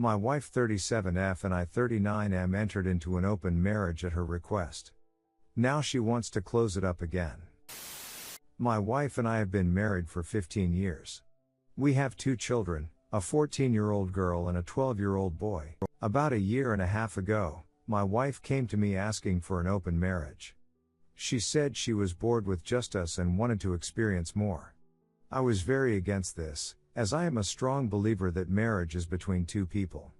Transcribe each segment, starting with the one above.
My wife 37F and I 39M entered into an open marriage at her request. Now she wants to close it up again. My wife and I have been married for 15 years. We have 2 children, a 14-year-old girl and a 12-year-old boy. About a year and a half ago, my wife came to me asking for an open marriage. She said she was bored with just us and wanted to experience more. I was very against this, as I am a strong believer that marriage is between 2 people.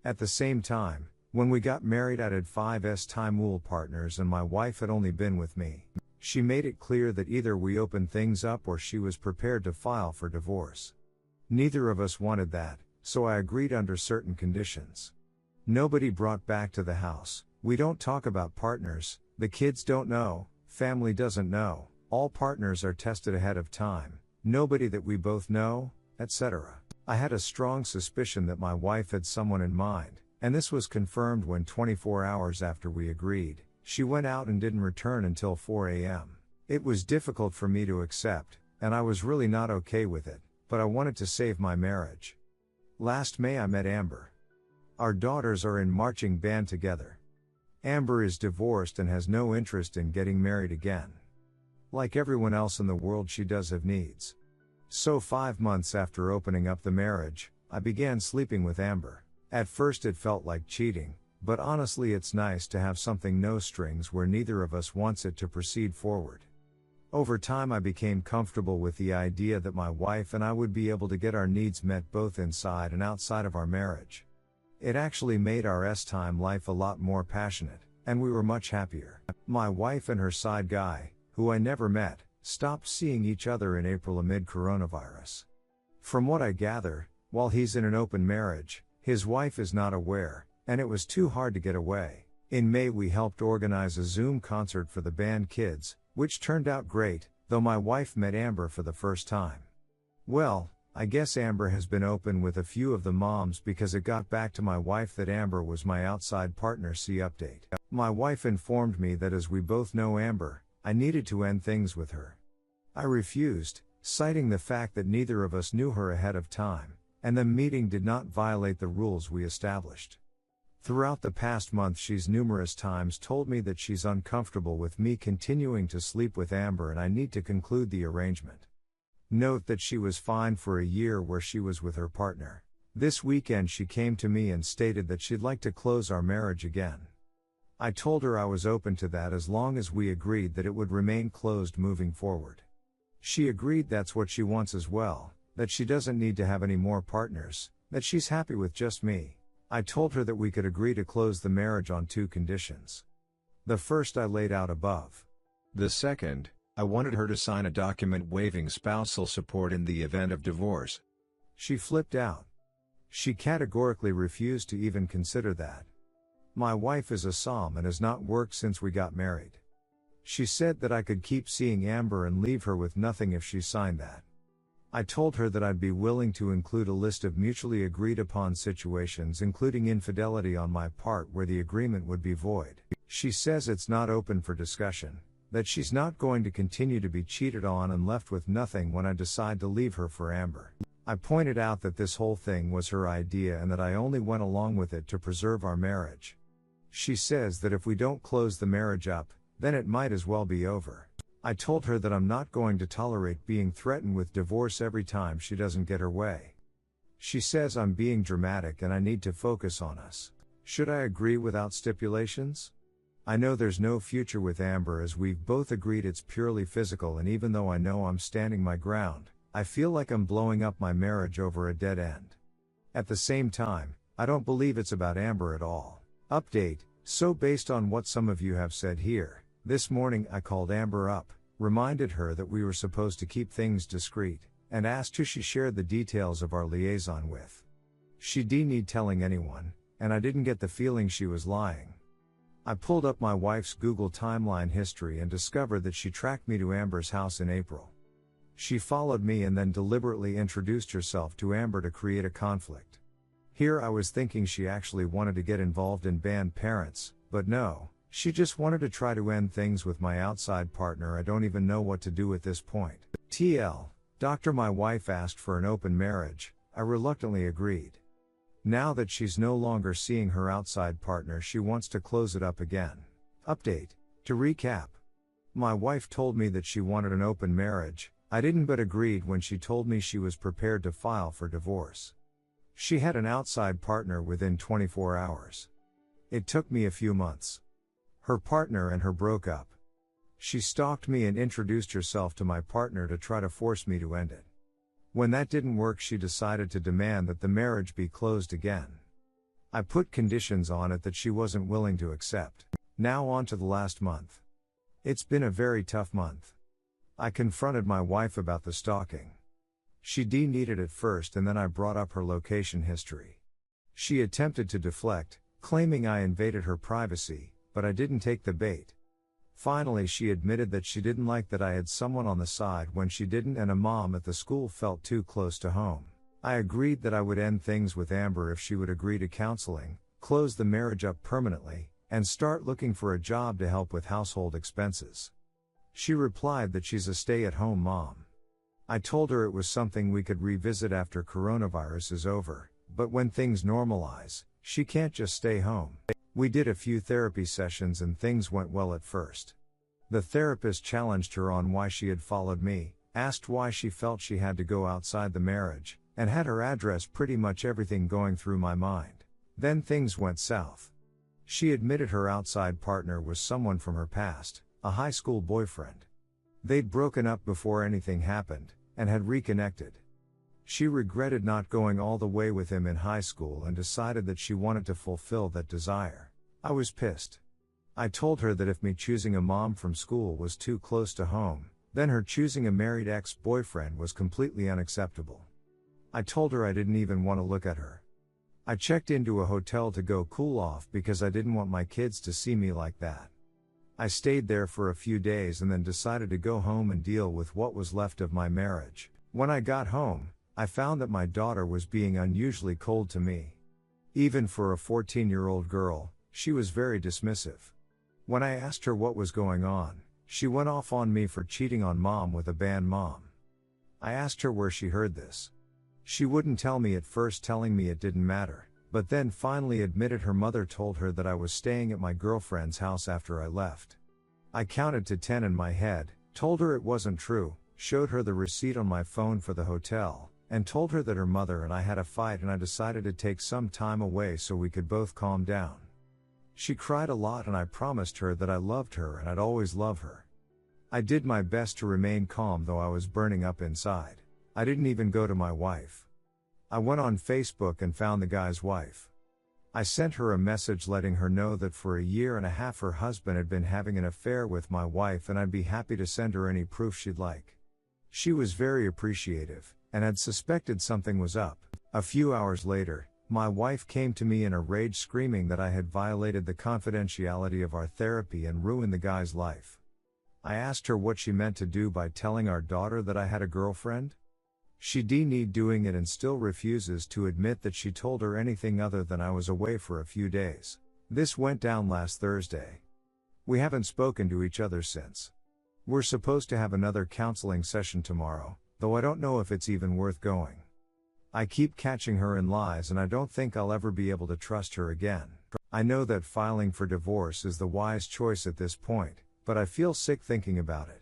At the same time, when we got married I did 5's time partners and my wife had only been with me. She made it clear that either we opened things up or she was prepared to file for divorce. Neither of us wanted that, so I agreed under certain conditions. Nobody brought back to the house, we don't talk about partners, the kids don't know, family doesn't know, all partners are tested ahead of time, nobody that we both know, etc. I had a strong suspicion that my wife had someone in mind, and this was confirmed when 24 hours after we agreed, she went out and didn't return until 4 a.m. It was difficult for me to accept, and I was really not okay with it, but I wanted to save my marriage. Last May I met Amber. Our daughters are in marching band together. Amber is divorced and has no interest in getting married again. Like everyone else in the world, she does have needs. So 5 months after opening up the marriage, I began sleeping with Amber. At first it felt like cheating, but honestly it's nice to have something no strings where neither of us wants it to proceed forward. Over time I became comfortable with the idea that my wife and I would be able to get our needs met both inside and outside of our marriage. It actually made our S-time life a lot more passionate, and we were much happier. My wife and her side guy, who I never met, stopped seeing each other in April amid coronavirus. From what I gather, while he's in an open marriage, his wife is not aware, and it was too hard to get away. In May we helped organize a Zoom concert for the band kids, which turned out great, though my wife met Amber for the first time. Well, I guess Amber has been open with a few of the moms because it got back to my wife that Amber was my outside partner. See update. My wife informed me that as we both know Amber, I needed to end things with her. I refused, citing the fact that neither of us knew her ahead of time, and the meeting did not violate the rules we established. Throughout the past month she's numerous times told me that she's uncomfortable with me continuing to sleep with Amber and I need to conclude the arrangement. Note that she was fine for a year where she was with her partner. This weekend she came to me and stated that she'd like to close our marriage again. I told her I was open to that as long as we agreed that it would remain closed moving forward. She agreed that's what she wants as well, that she doesn't need to have any more partners, that she's happy with just me. I told her that we could agree to close the marriage on 2 conditions. The first I laid out above. The second, I wanted her to sign a document waiving spousal support in the event of divorce. She flipped out. She categorically refused to even consider that. My wife is a SOM and has not worked since we got married. She said that I could keep seeing Amber and leave her with nothing if she signed that. I told her that I'd be willing to include a list of mutually agreed upon situations including infidelity on my part where the agreement would be void. She says it's not open for discussion, that she's not going to continue to be cheated on and left with nothing when I decide to leave her for Amber. I pointed out that this whole thing was her idea and that I only went along with it to preserve our marriage. She says that if we don't close the marriage up, then it might as well be over. I told her that I'm not going to tolerate being threatened with divorce every time she doesn't get her way. She says I'm being dramatic and I need to focus on us. Should I agree without stipulations? I know there's no future with Amber as we've both agreed it's purely physical, and even though I know I'm standing my ground, I feel like I'm blowing up my marriage over a dead end. At the same time, I don't believe it's about Amber at all. Update. So based on what some of you have said here, this morning I called Amber up, reminded her that we were supposed to keep things discreet, and asked who she shared the details of our liaison with. She didn't need telling anyone, and I didn't get the feeling she was lying. I pulled up my wife's Google timeline history and discovered that she tracked me to Amber's house in April. She followed me and then deliberately introduced herself to Amber to create a conflict. Here I was thinking she actually wanted to get involved in band parents, but no, she just wanted to try to end things with my outside partner. I don't even know what to do at this point. TL. Doctor, my wife asked for an open marriage. I reluctantly agreed. Now that she's no longer seeing her outside partner, she wants to close it up again. Update. To recap. My wife told me that she wanted an open marriage. I didn't, but agreed when she told me she was prepared to file for divorce. She had an outside partner within 24 hours. It took me a few months. Her partner and her broke up. She stalked me and introduced herself to my partner to try to force me to end it. When that didn't work, she decided to demand that the marriage be closed again. I put conditions on it that she wasn't willing to accept. Now on to the last month. It's been a very tough month. I confronted my wife about the stalking. She denied it at first, and then I brought up her location history. She attempted to deflect, claiming I invaded her privacy, but I didn't take the bait. Finally, she admitted that she didn't like that I had someone on the side when she didn't, and a mom at the school felt too close to home. I agreed that I would end things with Amber if she would agree to counseling, close the marriage up permanently, and start looking for a job to help with household expenses. She replied that she's a stay-at-home mom. I told her it was something we could revisit after coronavirus is over, but when things normalize, she can't just stay home. We did a few therapy sessions and things went well at first. The therapist challenged her on why she had followed me, asked why she felt she had to go outside the marriage, and had her address pretty much everything going through my mind. Then things went south. She admitted her outside partner was someone from her past, a high school boyfriend. They'd broken up before anything happened, and had reconnected. She regretted not going all the way with him in high school and decided that she wanted to fulfill that desire. I was pissed. I told her that if me choosing a mom from school was too close to home, then her choosing a married ex-boyfriend was completely unacceptable. I told her I didn't even want to look at her. I checked into a hotel to go cool off because I didn't want my kids to see me like that. I stayed there for a few days and then decided to go home and deal with what was left of my marriage. When I got home, I found that my daughter was being unusually cold to me. Even for a 14-year-old girl, she was very dismissive. When I asked her what was going on, she went off on me for cheating on mom with a band mom. I asked her where she heard this. She wouldn't tell me at first, telling me it didn't matter, but then finally admitted her mother told her that I was staying at my girlfriend's house after I left. I counted to 10 in my head, told her it wasn't true, showed her the receipt on my phone for the hotel, and told her that her mother and I had a fight and I decided to take some time away so we could both calm down. She cried a lot and I promised her that I loved her and I'd always love her. I did my best to remain calm, though I was burning up inside. I didn't even go to my wife. I went on Facebook and found the guy's wife. I sent her a message letting her know that for a year and a half her husband had been having an affair with my wife and I'd be happy to send her any proof she'd like. She was very appreciative, and had suspected something was up. A few hours later, my wife came to me in a rage, screaming that I had violated the confidentiality of our therapy and ruined the guy's life. I asked her what she meant to do by telling our daughter that I had a girlfriend. She denied doing it and still refuses to admit that she told her anything other than I was away for a few days. This went down last Thursday. We haven't spoken to each other since. We're supposed to have another counseling session tomorrow, though I don't know if it's even worth going. I keep catching her in lies and I don't think I'll ever be able to trust her again. I know that filing for divorce is the wise choice at this point, but I feel sick thinking about it.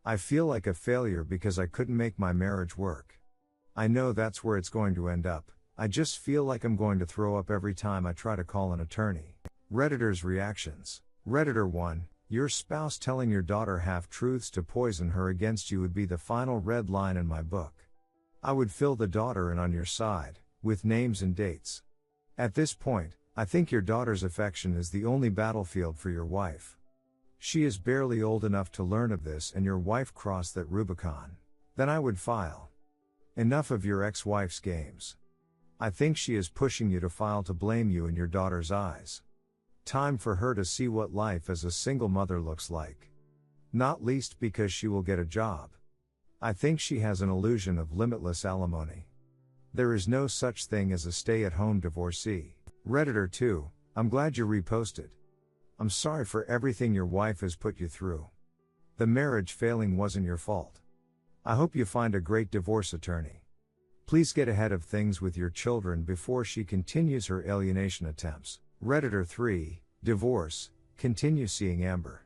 I feel like a failure because I couldn't make my marriage work. I know that's where it's going to end up. I just feel like I'm going to throw up every time I try to call an attorney. Redditors' reactions. Redditor 1, your spouse telling your daughter half-truths to poison her against you would be the final red line in my book. I would fill the daughter in on your side, with names and dates. At this point, I think your daughter's affection is the only battlefield for your wife. She is barely old enough to learn of this and your wife crossed that Rubicon. Then I would file. Enough of your ex-wife's games. I think she is pushing you to file to blame you in your daughter's eyes. Time for her to see what life as a single mother looks like. Not least because she will get a job. I think she has an illusion of limitless alimony. There is no such thing as a stay-at-home divorcee. Redditor 2, I'm glad you reposted. I'm sorry for everything your wife has put you through. The marriage failing wasn't your fault. I hope you find a great divorce attorney. Please get ahead of things with your children before she continues her alienation attempts. Redditor 3, divorce, continue seeing Amber.